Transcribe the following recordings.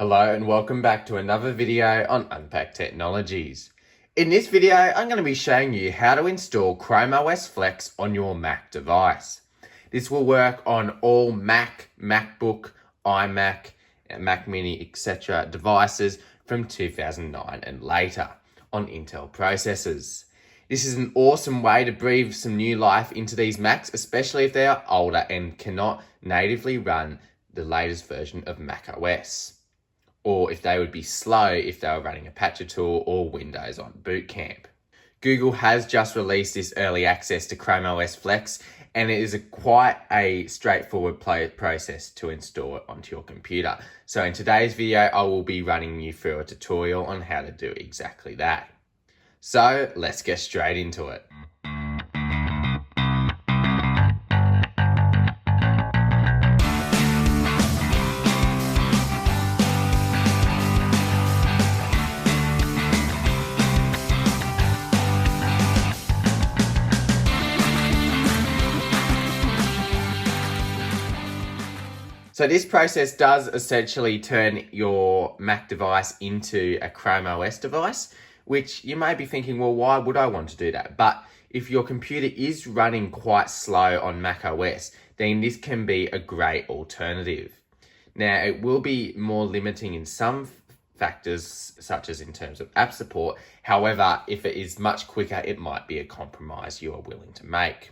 Hello and welcome back to another video on Unpacked Technologies. In this video, I'm going to be showing you how to install Chrome OS Flex on your Mac device. This will work on all Mac, MacBook, iMac, Mac Mini, etc. devices from 2009 and later on Intel processors. This is an awesome way to breathe some new life into these Macs, especially if they are older and cannot natively run the latest version of macOS. Or if they would be slow if they were running Apache Tool or Windows on Boot Camp. Google has just released this early access to Chrome OS Flex, and it is quite a straightforward process to install it onto your computer. So in today's video, I will be running you through a tutorial on how to do exactly that. So let's get straight into it. So this process does essentially turn your Mac device into a Chrome OS device, which you may be thinking, well, why would I want to do that? But if your computer is running quite slow on Mac OS, then this can be a great alternative. Now, it will be more limiting in some factors, such as in terms of app support. However, if it is much quicker, it might be a compromise you are willing to make.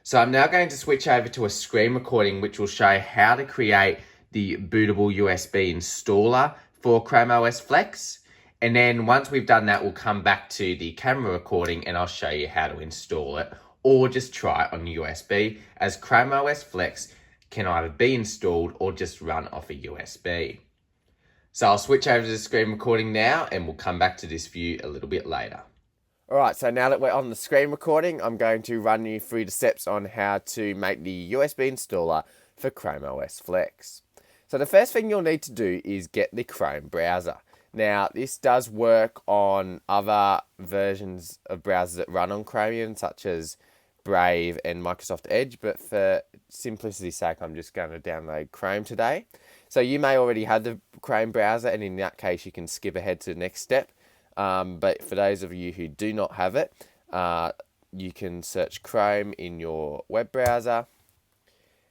So I'm now going to switch over to a screen recording which will show how to create the bootable USB installer for Chrome OS Flex. And then once we've done that, we'll come back to the camera recording and I'll show you how to install it or just try it on USB, as Chrome OS Flex can either be installed or just run off a USB. So I'll switch over to the screen recording now and we'll come back to this view a little bit later. Alright, so now that we're on the screen recording, I'm going to run you through the steps on how to make the USB installer for Chrome OS Flex. So the first thing you'll need to do is get the Chrome browser. Now, this does work on other versions of browsers that run on Chromium, such as Brave and Microsoft Edge, but for simplicity's sake, I'm just going to download Chrome today. So you may already have the Chrome browser, and in that case, you can skip ahead to the next step. But for those of you who do not have it, you can search Chrome in your web browser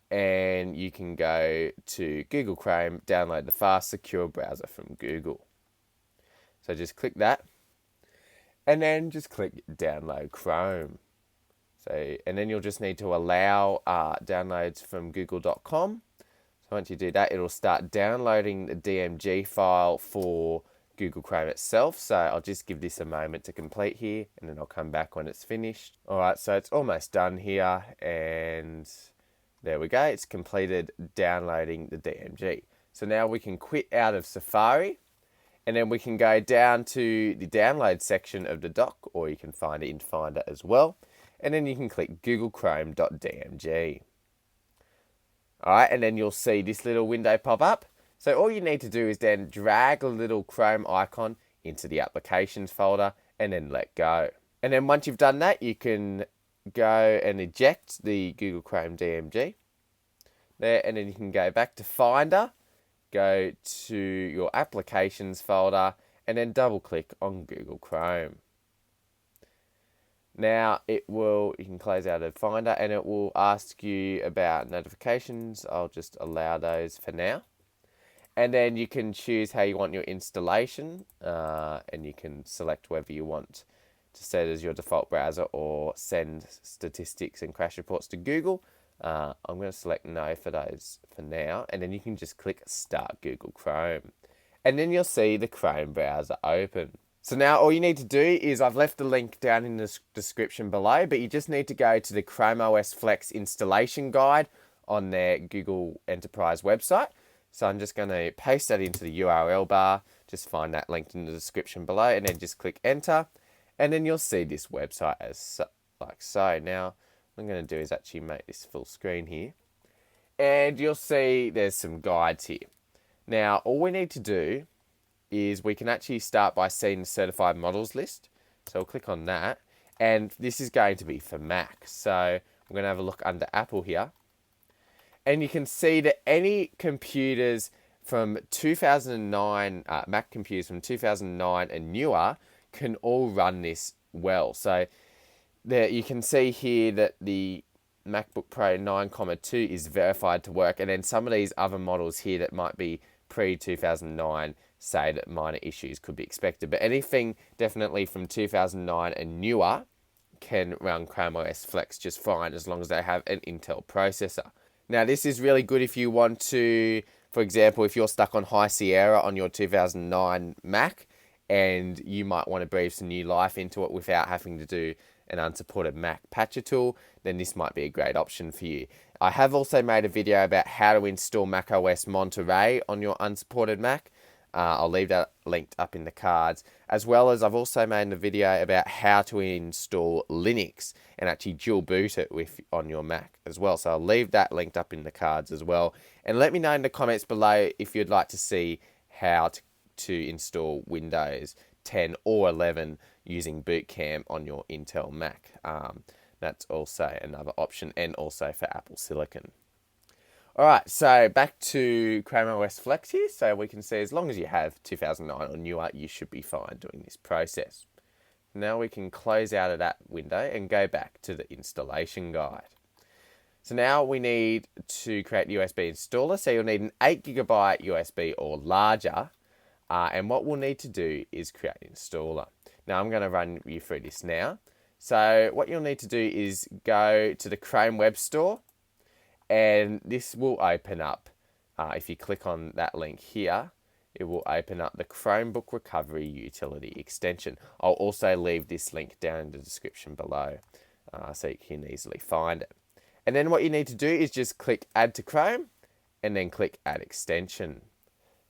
and you can go to Google Chrome, download the fast, secure browser from Google. So just click that and then just click download Chrome. And then you'll just need to allow downloads from google.com. So once you do that, it'll start downloading the DMG file for Google Chrome itself. So I'll just give this a moment to complete here and then I'll come back when it's finished. Alright, so it's almost done here and there we go. It's completed downloading the DMG. So now we can quit out of Safari and then we can go down to the download section of the dock, or you can find it in Finder as well. And then you can click googlechrome.dmg. Alright, and then you'll see this little window pop up. So all you need to do is then drag a little Chrome icon into the applications folder and then let go. And then once you've done that, you can go and eject the Google Chrome DMG there, and then you can go back to Finder, go to your applications folder and then double click on Google Chrome. Now you can close out of Finder and it will ask you about notifications. I'll just allow those for now. And then you can choose how you want your installation, and you can select whether you want to set as your default browser or send statistics and crash reports to Google. I'm going to select no for those for now, and then you can just click Start Google Chrome. And then you'll see the Chrome browser open. So now all you need to do is, I've left the link down in the description below, but you just need to go to the Chrome OS Flex installation guide on their Google Enterprise website. So I'm just going to paste that into the URL bar, just find that linked in the description below, and then just click enter. And then you'll see this website as like so. Now, what I'm going to do is actually make this full screen here. And you'll see there's some guides here. Now, all we need to do is we can actually start by seeing the certified models list. So we'll click on that. And this is going to be for Mac. So I'm going to have a look under Apple here. And you can see that any computers from 2009, Mac computers from 2009 and newer can all run this well. So there you can see here that the MacBook Pro 9,2 is verified to work, and then some of these other models here that might be pre-2009 say that minor issues could be expected. But anything definitely from 2009 and newer can run Chrome OS Flex just fine as long as they have an Intel processor. Now this is really good if you want to, for example, if you're stuck on High Sierra on your 2009 Mac and you might want to breathe some new life into it without having to do an unsupported Mac patcher tool, then this might be a great option for you. I have also made a video about how to install macOS Monterey on your unsupported Mac. I'll leave that linked up in the cards, as well as I've also made a video about how to install Linux and actually dual boot it on your Mac as well. So I'll leave that linked up in the cards as well. And let me know in the comments below if you'd like to see how to install Windows 10 or 11 using Boot Camp on your Intel Mac. That's also another option, and also for Apple Silicon. Alright, so back to Chrome OS Flex here. So we can see as long as you have 2009 or newer, you should be fine doing this process. Now we can close out of that window and go back to the installation guide. So now we need to create the USB installer. So you'll need an 8GB USB or larger. And what we'll need to do is create an installer. Now I'm going to run you through this now. So what you'll need to do is go to the Chrome Web Store, and this will open up, if you click on that link here, it will open up the Chromebook Recovery Utility extension. I'll also leave this link down in the description below so you can easily find it. And then what you need to do is just click Add to Chrome and then click Add Extension.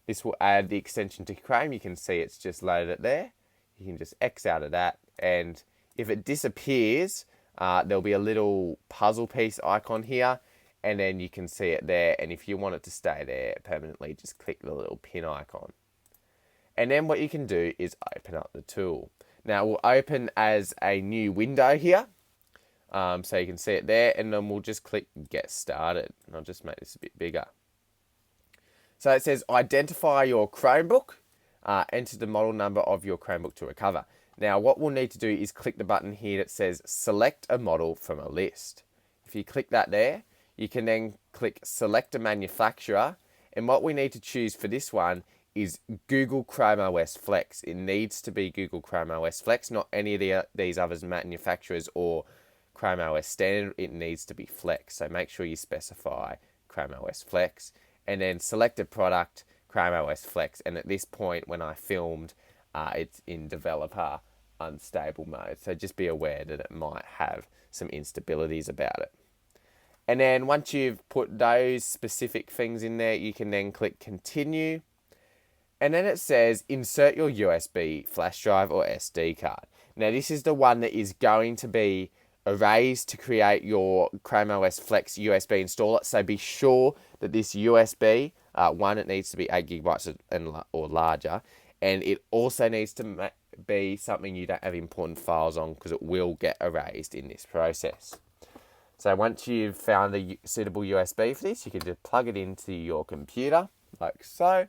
This will add the extension to Chrome. You can see it's just loaded it there. You can just X out of that, and if it disappears, there'll be a little puzzle piece icon here, and then you can see it there. And if you want it to stay there permanently, just click the little pin icon. And then what you can do is open up the tool. Now it will open as a new window here. So you can see it there, and then we'll just click Get Started. And I'll just make this a bit bigger. So it says identify your Chromebook, enter the model number of your Chromebook to recover. Now what we'll need to do is click the button here that says select a model from a list. If you click that there, you can then click select a manufacturer, and what we need to choose for this one is Google Chrome OS Flex. It needs to be Google Chrome OS Flex, not any of these other manufacturers or Chrome OS Standard. It needs to be Flex, so make sure you specify Chrome OS Flex, and then select a product, Chrome OS Flex, and at this point when I filmed, it's in developer unstable mode, so just be aware that it might have some instabilities about it. And then once you've put those specific things in there, you can then click continue. And then it says insert your USB flash drive or SD card. Now this is the one that is going to be erased to create your Chrome OS Flex USB installer. So be sure that this USB, one, it needs to be 8GB or larger. And it also needs to be something you don't have important files on, because it will get erased in this process. So once you've found a suitable USB for this, you can just plug it into your computer, like so.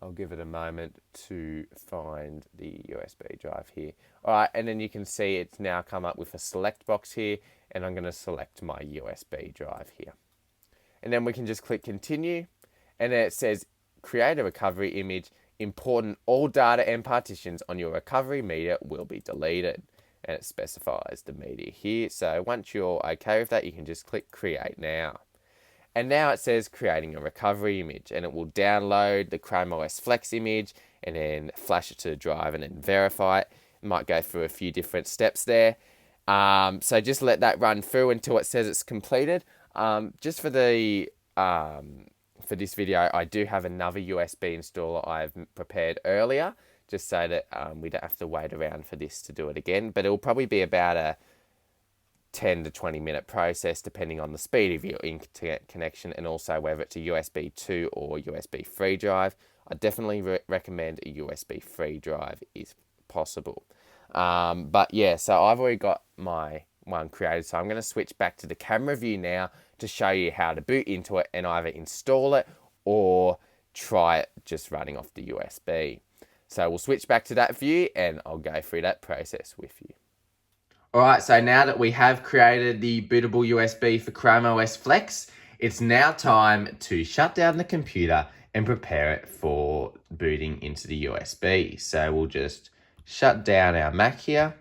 I'll give it a moment to find the USB drive here. All right, and then you can see it's now come up with a select box here, and I'm going to select my USB drive here. And then we can just click continue, and then it says create a recovery image. Important, all data and partitions on your recovery media will be deleted. And it specifies the media here. So once you're okay with that, you can just click create now. And now it says creating a recovery image, and it will download the Chrome OS Flex image and then flash it to the drive and then verify it. It might go through a few different steps there. So just let that run through until it says it's completed. Just for the for this video, I do have another USB installer I've prepared earlier, just so that we don't have to wait around for this to do it again. But it'll probably be about a 10 to 20 minute process depending on the speed of your internet connection, and also whether it's a USB 2 or USB 3 drive. I definitely recommend a USB 3 drive if possible. But yeah, so I've already got my one created, so I'm going to switch back to the camera view now to show you how to boot into it and either install it or try it just running off the USB. So we'll switch back to that view and I'll go through that process with you. Alright, so now that we have created the bootable USB for Chrome OS Flex, it's now time to shut down the computer and prepare it for booting into the USB. So we'll just shut down our Mac here.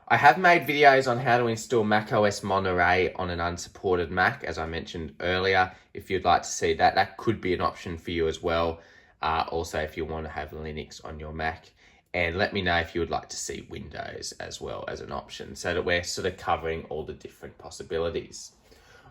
I have made videos on how to install macOS Monterey on an unsupported Mac, as I mentioned earlier. If you'd like to see that, that could be an option for you as well. Also, if you want to have Linux on your Mac. And let me know if you would like to see Windows as well as an option, so that we're sort of covering all the different possibilities.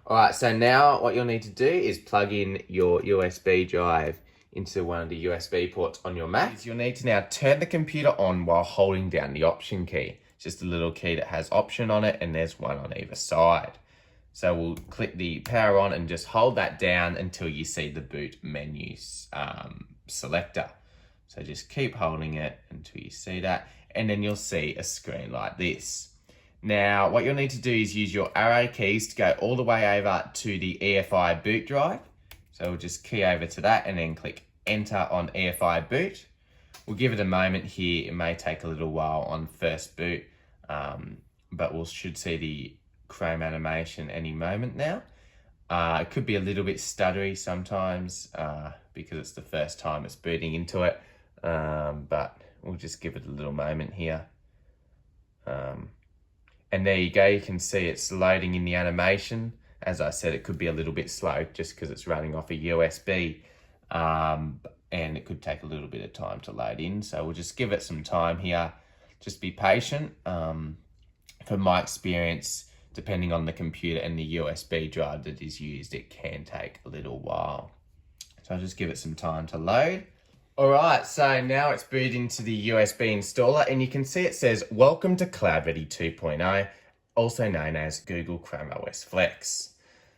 All right, so now what you'll need to do is plug in your USB drive into one of the USB ports on your Mac. You'll need to now turn the computer on while holding down the Option key. It's just a little key that has Option on it, and there's one on either side. So we'll click the power on and just hold that down until you see the boot menu selector. So just keep holding it until you see that, and then you'll see a screen like this. Now, what you'll need to do is use your arrow keys to go all the way over to the EFI boot drive. So we'll just key over to that and then click enter on EFI boot. We'll give it a moment here. It may take a little while on first boot, but we should see the Chrome animation any moment now. It could be a little bit stuttery sometimes because it's the first time it's booting into it. But we'll just give it a little moment here. And there you go, you can see it's loading in the animation. As I said, it could be a little bit slow just because it's running off a USB, and it could take a little bit of time to load in. So we'll just give it some time here. Just be patient. From my experience, depending on the computer and the USB drive that is used, it can take a little while. So I'll just give it some time to load. All right, so now it's booted into the USB installer, and you can see it says, welcome to CloudReady 2.0, also known as Google Chrome OS Flex.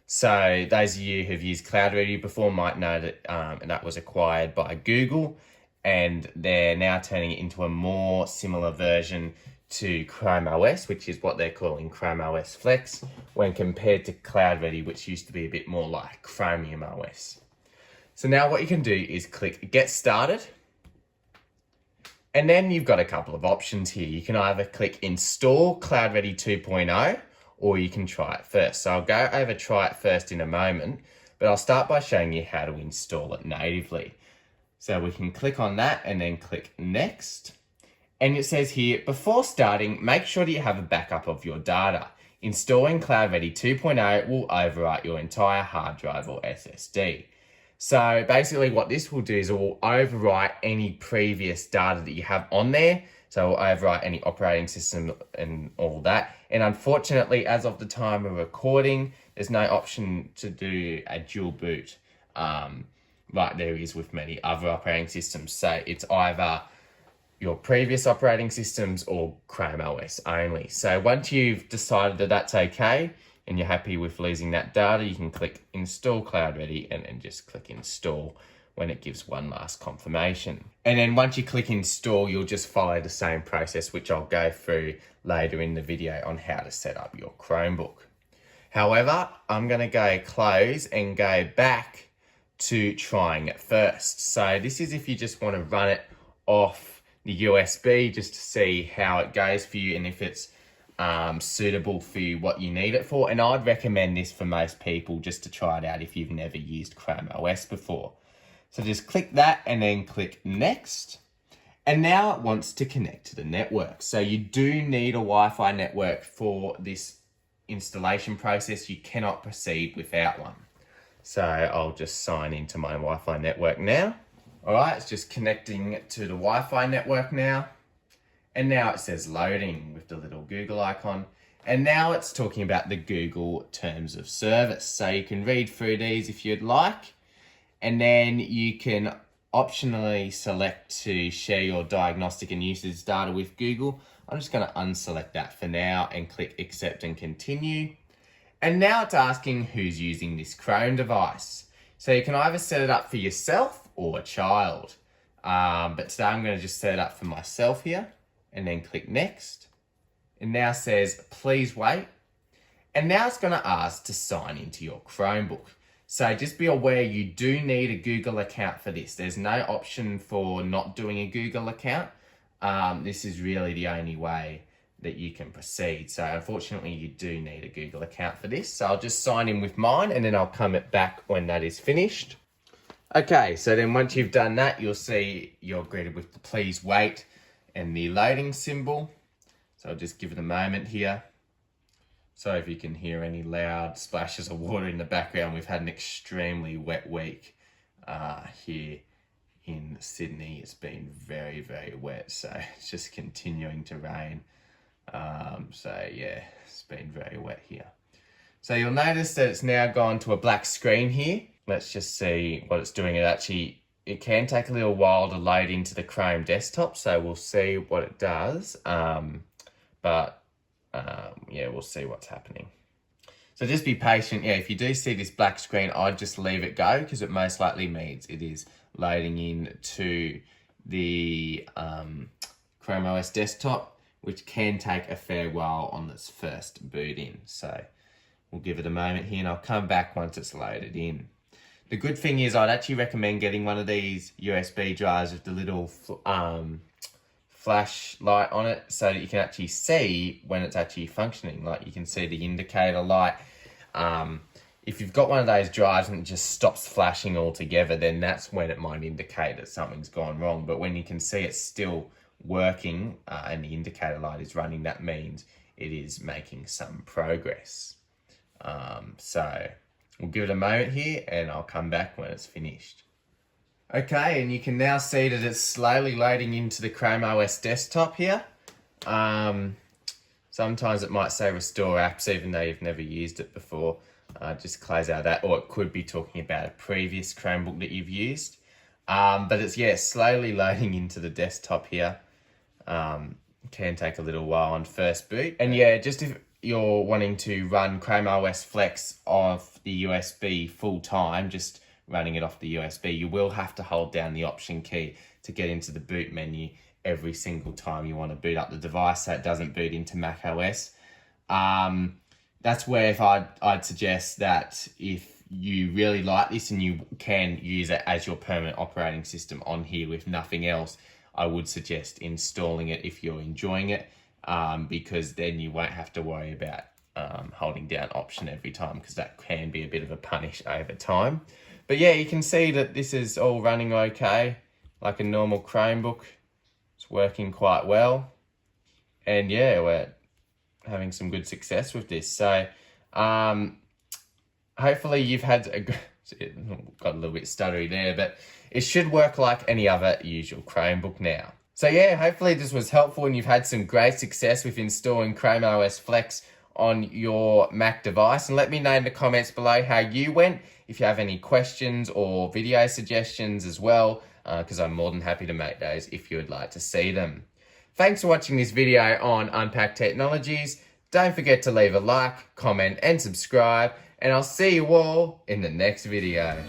So those of you who've used CloudReady before might know that that was acquired by Google, and they're now turning it into a more similar version to Chrome OS, which is what they're calling Chrome OS Flex, when compared to CloudReady, which used to be a bit more like Chromium OS. So now what you can do is click Get Started. And then you've got a couple of options here. You can either click Install CloudReady 2.0, or you can try it first. So I'll go over try it first in a moment, but I'll start by showing you how to install it natively. So we can click on that and then click Next. And it says here, before starting, make sure that you have a backup of your data. Installing CloudReady 2.0 will overwrite your entire hard drive or SSD. So basically what this will do is it will overwrite any previous data that you have on there. So it will overwrite any operating system and all that. And unfortunately, as of the time of recording, there's no option to do a dual boot like there is with many other operating systems. So it's either your previous operating systems or Chrome OS only. So once you've decided that that's okay, and you're happy with losing that data, you can click Install CloudReady and then just click Install when it gives one last confirmation. And then once you click Install, you'll just follow the same process, which I'll go through later in the video on how to set up your Chromebook. However, I'm gonna go close and go back to trying it first. So this is if you just wanna run it off the USB just to see how it goes for you and if it's suitable for you, what you need it for. And I'd recommend this for most people just to try it out if you've never used Chrome OS before. So just click that and then click Next. And now it wants to connect to the network. So you do need a Wi-Fi network for this installation process. You cannot proceed without one. So I'll just sign into my Wi-Fi network now. All right, it's just connecting to the Wi-Fi network now. And now it says loading with the little Google icon. And now it's talking about the Google terms of service. So you can read through these if you'd like. And then you can optionally select to share your diagnostic and usage data with Google. I'm just going to unselect that for now and click accept and continue. And now it's asking who's using this Chrome device. So you can either set it up for yourself or a child. But today I'm going to just set it up for myself here. And then click Next. It now says, please wait. And now it's going to ask to sign into your Chromebook. So just be aware you do need a Google account for this. There's no option for not doing a Google account. This is really the only way that you can proceed. So unfortunately you do need a Google account for this. So I'll just sign in with mine and then I'll come back when that is finished. Okay, so then once you've done that, you'll see you're greeted with the please wait and the loading symbol. So I'll just give it a moment here. So if you can hear any loud splashes of water in the background, we've had an extremely wet week here in Sydney. It's been very, very wet, so it's just continuing to rain. So yeah, it's been very wet here. So you'll notice that it's now gone to a black screen here. Let's just see what it's doing. It can take a little while to load into the Chrome desktop, so we'll see what it does. Yeah, we'll see what's happening. So just be patient. Yeah, if you do see this black screen, I'd just leave it go because it most likely means it is loading in to the Chrome OS desktop, which can take a fair while on its first boot in. So we'll give it a moment here and I'll come back once it's loaded in. The good thing is I'd actually recommend getting one of these USB drives with the little flashlight on it so that you can actually see when it's actually functioning. Like you can see the indicator light. If you've got one of those drives and it just stops flashing altogether, then that's when it might indicate that something's gone wrong. But when you can see it's still working and the indicator light is running, that means it is making some progress. So we'll give it a moment here and I'll come back when it's finished. Okay, and you can now see that it's slowly loading into the Chrome OS desktop here. Sometimes it might say restore apps even though you've never used it before. Just close out that, or it could be talking about a previous Chromebook that you've used. But it's, yeah, slowly loading into the desktop here. Can take a little while on first boot. And yeah, just if you're wanting to run Chrome OS Flex off the USB full time, just running it off the USB, you will have to hold down the Option key to get into the boot menu every single time you want to boot up the device so it doesn't boot into macOS. That's where if I'd suggest that if you really like this and you can use it as your permanent operating system on here with nothing else, I would suggest installing it if you're enjoying it, because then you won't have to worry about holding down Option every time, because that can be a bit of a punish over time. But yeah, you can see that this is all running okay, like a normal Chromebook. It's working quite well. And yeah, we're having some good success with this. So hopefully you've had got a little bit stuttery there, but it should work like any other usual Chromebook now. So yeah, hopefully this was helpful and you've had some great success with installing Chrome OS Flex on your Mac device. And let me know in the comments below how you went. If you have any questions or video suggestions as well, because I'm more than happy to make those if you would like to see them. Thanks for watching this video on Unpacked Technologies. Don't forget to leave a like, comment and subscribe, and I'll see you all in the next video.